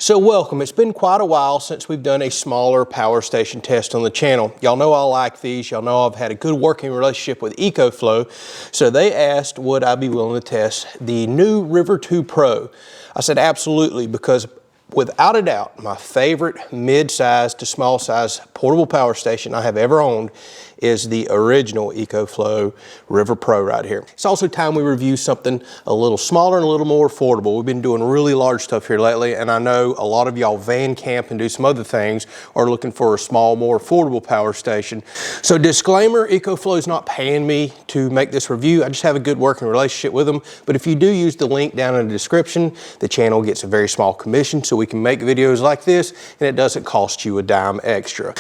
So welcome. It's been quite a while since we've done a smaller power station test on the channel. Y'all know I like these. Y'all know I've had a good working relationship with Ecoflow. So they asked would I be willing to test the new River 2 Pro. I said absolutely, because without a doubt, my favorite mid-size to small size portable power station I have ever owned is the original Ecoflow River Pro right here. It's also time we review something a little smaller and a little more affordable. We've been doing really large stuff here lately, and I know a lot of y'all van camp and do some other things are looking for a small, more affordable power station. So disclaimer, Ecoflow is not paying me to make this review. I just have a good working relationship with them. But if you do use the link down in the description, the channel gets a very small commission so we can make videos like this, and it doesn't cost you a dime extra.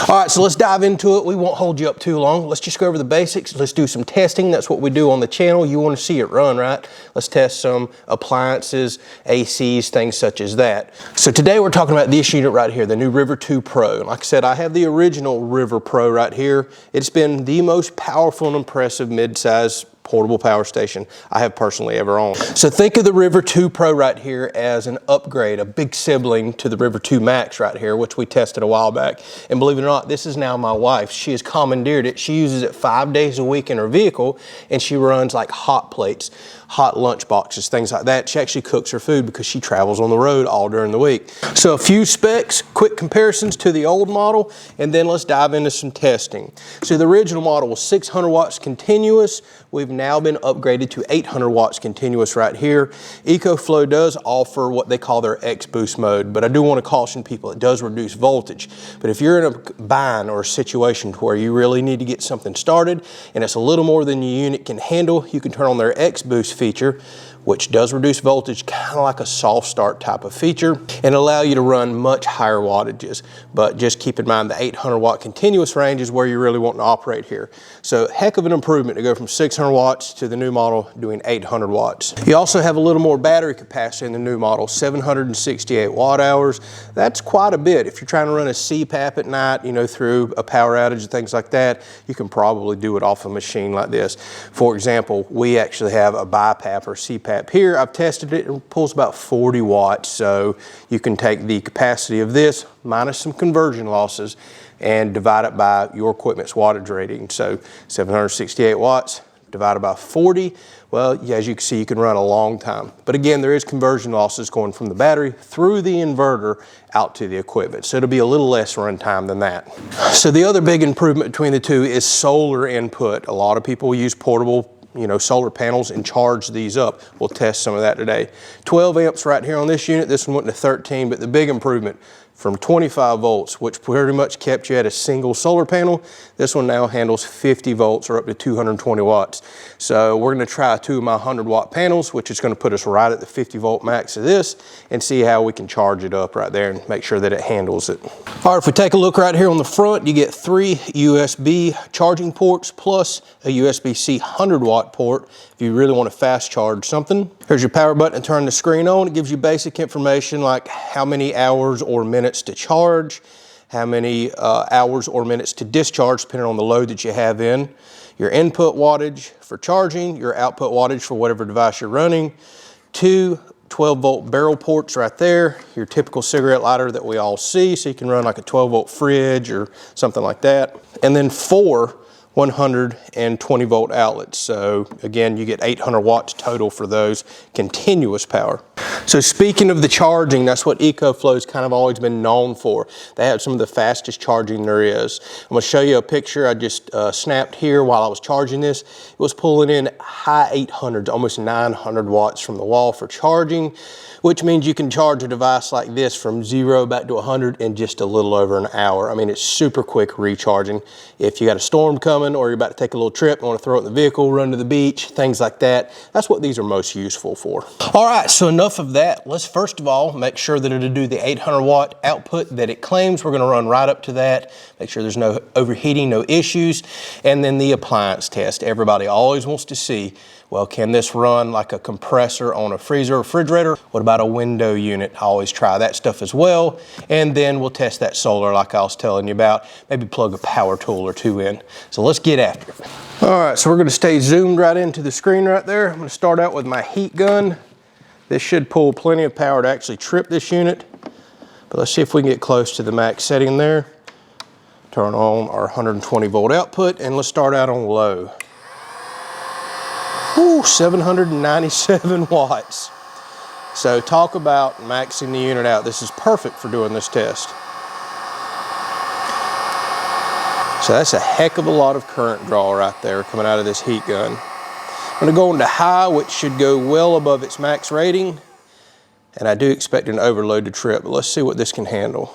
All right, so let's dive into it. We won't hold you up too long. Let's just go over the basics. Let's do some testing. That's what we do on the channel. You want to see it run, right? Let's test some appliances, ACs, things such as that. So today we're talking about this unit right here, the new River 2 Pro. Like I said, I have the original River Pro right here. It's been the most powerful and impressive mid-size portable power station I have personally ever owned. So think of the River 2 Pro right here as an upgrade, a big sibling to the River 2 Max right here, which we tested a while back. And believe it or not, this is now my wife. She has commandeered it. She uses it 5 days a week in her vehicle, and she runs like hot plates, hot lunch boxes, things like that. She actually cooks her food because she travels on the road all during the week. So a few specs, quick comparisons to the old model, and then let's dive into some testing. So the original model was 600 watts continuous. We've now been upgraded to 800 watts continuous right here. Ecoflow does offer what they call their X boost mode, but I do want to caution people, it does reduce voltage. But if you're in a bind or a situation where you really need to get something started and it's a little more than your unit can handle, you can turn on their X boost feature, which does reduce voltage, kind of like a soft start type of feature, and allow you to run much higher wattages. But just keep in mind the 800 watt continuous range is where you really want to operate here. So heck of an improvement to go from 600 watts to the new model doing 800 watts. You also have a little more battery capacity in the new model, 768 watt hours. That's quite a bit. If you're trying to run a CPAP at night, you know, through a power outage and things like that, you can probably do it off a machine like this. For example, we actually have a BiPAP or CPAP here. I've tested it, it pulls about 40 watts. So you can take the capacity of this minus some conversion losses and divide it by your equipment's wattage rating. So 768 watts divided by 40. Well, yeah, as you can see, you can run a long time. But again, there is conversion losses going from the battery through the inverter out to the equipment. So it'll be a little less run time than that. So the other big improvement between the two is solar input. A lot of people use portable solar panels and charge these up. We'll test some of that today. 12 amps right here on this unit. This one went to 13, but the big improvement from 25 volts, which pretty much kept you at a single solar panel. This one now handles 50 volts or up to 220 watts. So we're gonna try 2 of my 100 watt panels, which is gonna put us right at the 50 volt max of this, and see how we can charge it up right there and make sure that it handles it. All right, if we take a look right here on the front, you get 3 USB charging ports plus a USB-C 100 watt port if you really want to fast charge something. Here's your power button to turn the screen on. It gives you basic information like how many hours or minutes to charge, how many hours or minutes to discharge depending on the load that you have in, your input wattage for charging, your output wattage for whatever device you're running, 2 12 volt barrel ports right there, your typical cigarette lighter that we all see, so you can run like a 12 volt fridge or something like that, and then 4 120 volt outlets. So again, you get 800 watts total for those continuous power. So speaking of the charging, that's what Ecoflow's kind of always been known for. They have some of the fastest charging there is. I'm gonna show you a picture I just snapped here while I was charging this. It was pulling in high 800s, almost 900 watts from the wall for charging, which means you can charge a device like this from 0 back to 100 in just a little over an hour. I mean, it's super quick recharging. If you got a storm coming or you're about to take a little trip, you want to throw it in the vehicle, run to the beach, things like that, that's what these are most useful for. All right, so enough of that. Let's first of all make sure that it'll do the 800 watt output that it claims. We're going to run right up to that, make sure there's no overheating, no issues, and then the appliance test. Everybody always wants to see, well, can this run like a compressor on a freezer or refrigerator? What about a window unit? I always try that stuff as well. And then we'll test that solar like I was telling you about. Maybe plug a power tool or 2 in. So let's get after it. All right, so we're gonna stay zoomed right into the screen right there. I'm gonna start out with my heat gun. This should pull plenty of power to actually trip this unit. But let's see if we can get close to the max setting there. Turn on our 120 volt output and let's start out on low. Ooh, 797 watts. So talk about maxing the unit out. This is perfect for doing this test. So that's a heck of a lot of current draw right there coming out of this heat gun. I'm gonna go into high, which should go well above its max rating. And I do expect an overload to trip, but let's see what this can handle.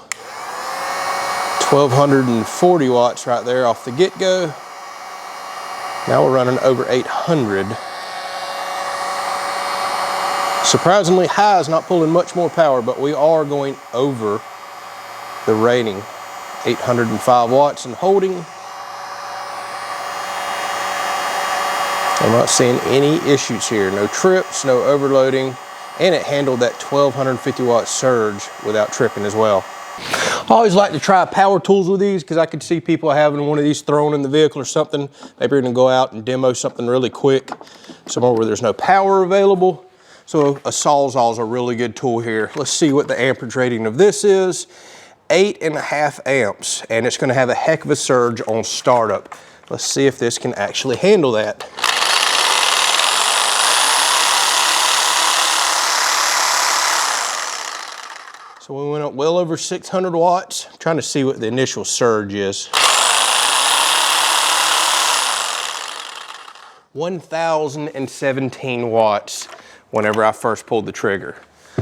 1240 watts right there off the get-go. Now we're running over 800. Surprisingly, high is not pulling much more power, but we are going over the rating. 805 watts and holding. I'm not seeing any issues here. No trips, no overloading, and it handled that 1250 watt surge without tripping as well. I always like to try power tools with these because I could see people having one of these thrown in the vehicle or something. Maybe you're gonna go out and demo something really quick, somewhere where there's no power available. So a Sawzall is a really good tool here. Let's see what the amperage rating of this is. 8.5 amps, and it's gonna have a heck of a surge on startup. Let's see if this can actually handle that. So we went up well over 600 watts. I'm trying to see what the initial surge is. 1,017 watts whenever I first pulled the trigger.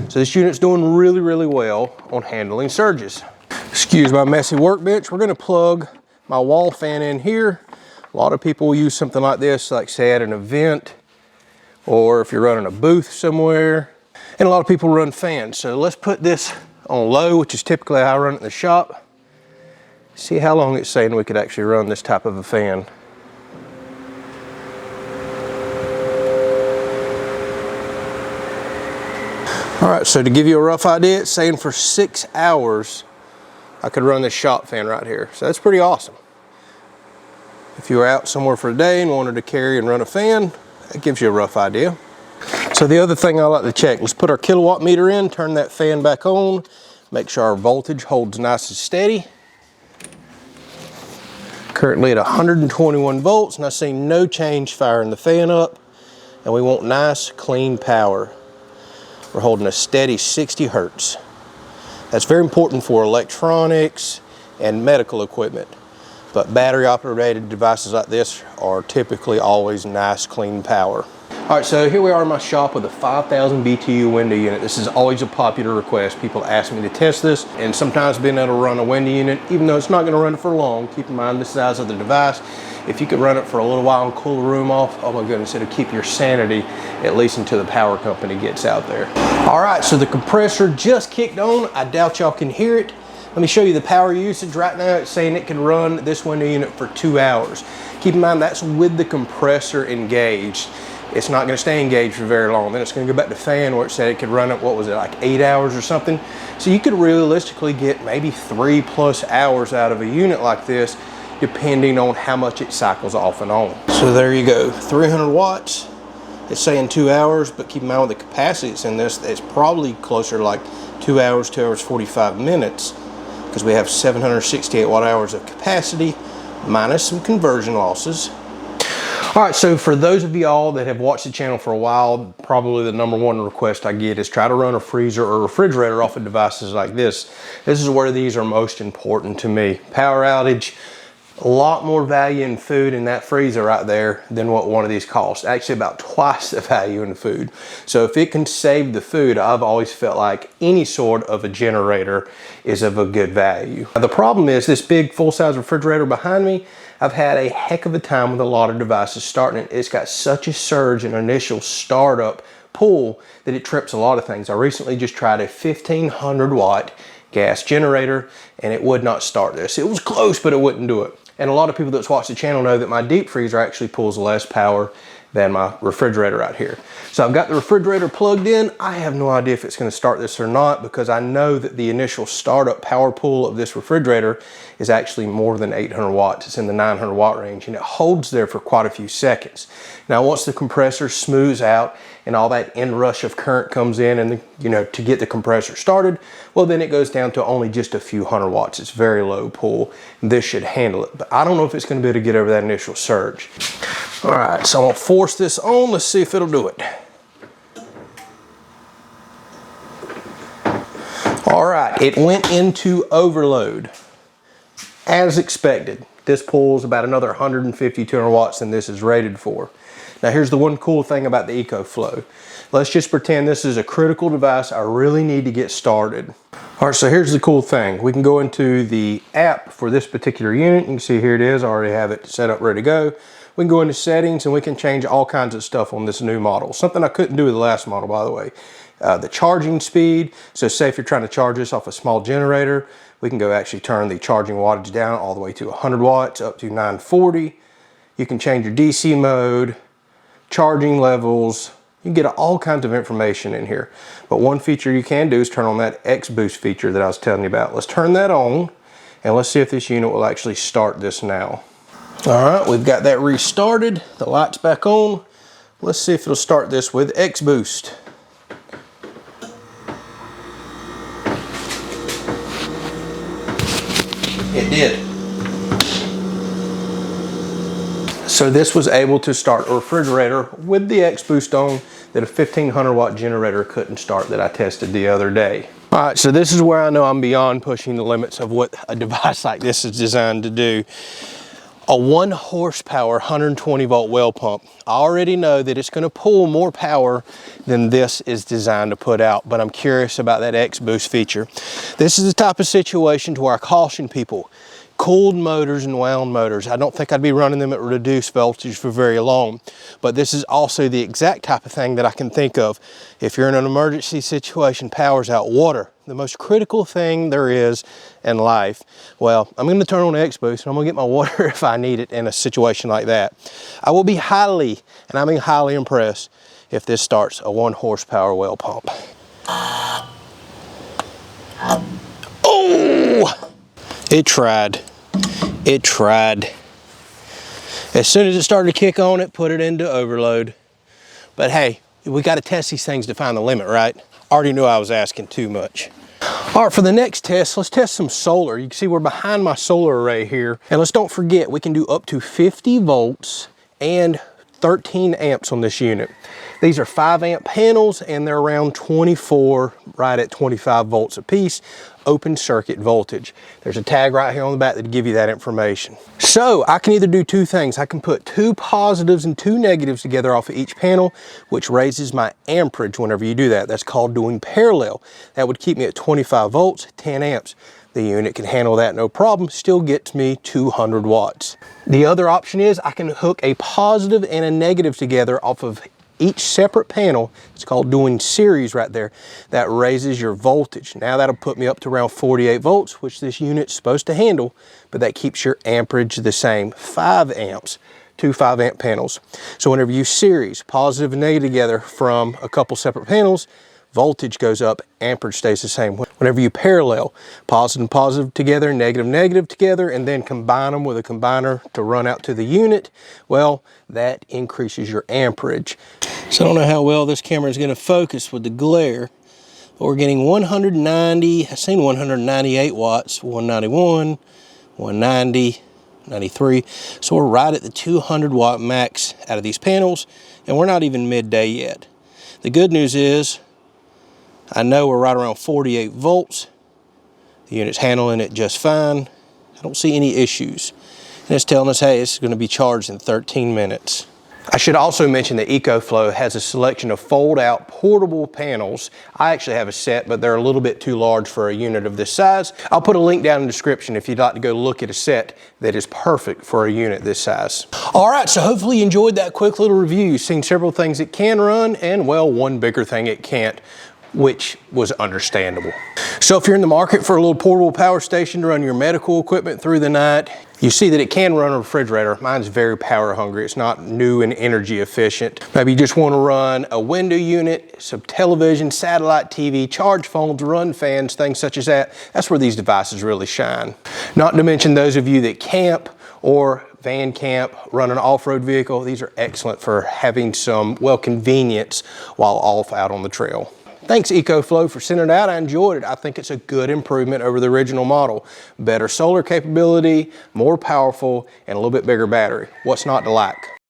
So this unit's doing really, really well on handling surges. Excuse my messy workbench. We're gonna plug my wall fan in here. A lot of people will use something like this, like say at an event, or if you're running a booth somewhere. And a lot of people run fans. So let's put this on low, which is typically how I run it in the shop. See how long it's saying we could actually run this type of a fan. All right, so to give you a rough idea, it's saying for 6 hours, I could run this shop fan right here. So that's pretty awesome. If you were out somewhere for a day and wanted to carry and run a fan, that gives you a rough idea. So the other thing I like to check, let's put our kilowatt meter in, turn that fan back on, make sure our voltage holds nice and steady. Currently at 121 volts, and I see no change firing the fan up, and we want nice, clean power. We're holding a steady 60 hertz. That's very important for electronics and medical equipment, but battery operated devices like this are typically always nice, clean power. All right, so here we are in my shop with a 5,000 BTU window unit. This is always a popular request. People ask me to test this, and sometimes being able to run a window unit, even though it's not gonna run it for long, keep in mind the size of the device. If you could run it for a little while and cool the room off, oh my goodness, it'll keep your sanity, at least until the power company gets out there. All right, so the compressor just kicked on. I doubt y'all can hear it. Let me show you the power usage. Right now it's saying it can run this window unit for 2 hours. Keep in mind that's with the compressor engaged. It's not gonna stay engaged for very long. Then it's gonna go back to fan where it said it could run it, what was it, like 8 hours or something? So you could realistically get maybe 3+ hours out of a unit like this, depending on how much it cycles off and on. So there you go, 300 watts. It's saying 2 hours, but keep in mind with the capacity it's in this, it's probably closer to like 2 hours, 2 hours, 45 minutes, because we have 768 watt hours of capacity, minus some conversion losses. All right, so for those of y'all that have watched the channel for a while, probably the #1 request I get is try to run a freezer or refrigerator off of devices like this. This is where these are most important to me. Power outage, a lot more value in food in that freezer right there than what one of these costs. Actually about twice the value in the food. So if it can save the food, I've always felt like any sort of a generator is of a good value. Now, the problem is this big full-size refrigerator behind me, I've had a heck of a time with a lot of devices starting it. It's got such a surge in initial startup pull that it trips a lot of things. I recently just tried a 1,500 watt gas generator and it would not start this. It was close, but it wouldn't do it. And a lot of people that's watched the channel know that my deep freezer actually pulls less power than my refrigerator out here. So I've got the refrigerator plugged in. I have no idea if it's going to start this or not, because I know that the initial startup power pool of this refrigerator is actually more than 800 watts. It's in the 900 watt range, and it holds there for quite a few seconds. Now, once the compressor smooths out and all that inrush of current comes in, and to get the compressor started, well, then it goes down to only just a few hundred watts. It's very low pull. This should handle it, but I don't know if it's going to be able to get over that initial surge. All right, so I'm gonna force this on. Let's see if it'll do it. All right, it went into overload. As expected, this pulls about another 150, 200 watts than this is rated for. Now, here's the one cool thing about the Ecoflow. Let's just pretend this is a critical device I really need to get started. All right, so here's the cool thing. We can go into the app for this particular unit. You can see here it is. I already have it set up, ready to go. We can go into settings and we can change all kinds of stuff on this new model. Something I couldn't do with the last model, by the way. The charging speed. So say if you're trying to charge this off a small generator, we can go actually turn the charging wattage down all the way to 100 watts up to 940. You can change your DC mode, charging levels. You can get all kinds of information in here. But one feature you can do is turn on that X boost feature that I was telling you about. Let's turn that on and let's see if this unit will actually start this now. All right, we've got that restarted. The light's back on. Let's see if it'll start this with X boost. It did. So this was able to start a refrigerator with the X boost on that a 1500 watt generator couldn't start that I tested the other day. All right, so this is where I know I'm beyond pushing the limits of what a device like this is designed to do. A 1 horsepower 120 volt well pump. I already know that it's going to pull more power than this is designed to put out, but I'm curious about that X boost feature. This is the type of situation to where I caution people. Cooled motors and wound motors, I don't think I'd be running them at reduced voltage for very long, but this is also the exact type of thing that I can think of. If you're in an emergency situation, power's out, water, the most critical thing there is in life. Well, I'm gonna turn on the X boost and I'm gonna get my water if I need it in a situation like that. I will be highly, and I mean highly impressed if this starts a 1 horsepower well pump. Oh, it tried. It tried. As soon as it started to kick on, it put it into overload. But hey, we got to test these things to find the limit, right? Already knew I was asking too much. All right, for the next test, let's test some solar. You can see we're behind my solar array here. And let's don't forget, we can do up to 50 volts and 13 amps on this unit. These are 5 amp panels and they're around 24, right at 25 volts a piece, open circuit voltage. There's a tag right here on the back that give you that information. So I can either do two things. I can put 2 positives and 2 negatives together off of each panel, which raises my amperage whenever you do that. That's called doing parallel. That would keep me at 25 volts, 10 amps. The unit can handle that no problem, still gets me 200 watts. The other option is I can hook a positive and a negative together off of each separate panel. It's called doing series right there. That raises your voltage. Now that'll put me up to around 48 volts, which this unit's supposed to handle, but that keeps your amperage the same, 5 amps, 2 5 amp panels. So whenever you series positive and negative together from a couple separate panels, voltage goes up, amperage stays the same. Whenever you parallel positive and positive together, negative and negative together, and then combine them with a combiner to run out to the unit, well, that increases your amperage. So I don't know how well this camera is going to focus with the glare, but we're getting 190, I've seen 198 watts, 191, 190, 93. So we're right at the 200 watt max out of these panels, and we're not even midday yet. The good news is, I know we're right around 48 volts. The unit's handling it just fine. I don't see any issues. And it's telling us, hey, it's going to be charged in 13 minutes. I should also mention that Ecoflow has a selection of fold-out portable panels. I actually have a set, but they're a little bit too large for a unit of this size. I'll put a link down in the description if you'd like to go look at a set that is perfect for a unit this size. All right, so hopefully you enjoyed that quick little review. You've seen several things it can run and, well, one bigger thing it can't. which was understandable. So if you're in the market for a little portable power station to run your medical equipment through the night, you see that it can run a refrigerator. Mine's very power hungry. It's not new and energy efficient. Maybe you just want to run a window unit, some television, satellite TV, charge phones, run fans, things such as that. That's where these devices really shine. Not to mention those of you that camp or van camp, run an off-road vehicle. These are excellent for having some, well, convenience while off out on the trail. Thanks Ecoflow for sending it out. I enjoyed it. I think it's a good improvement over the original model. Better solar capability, more powerful, and a little bit bigger battery. What's not to like?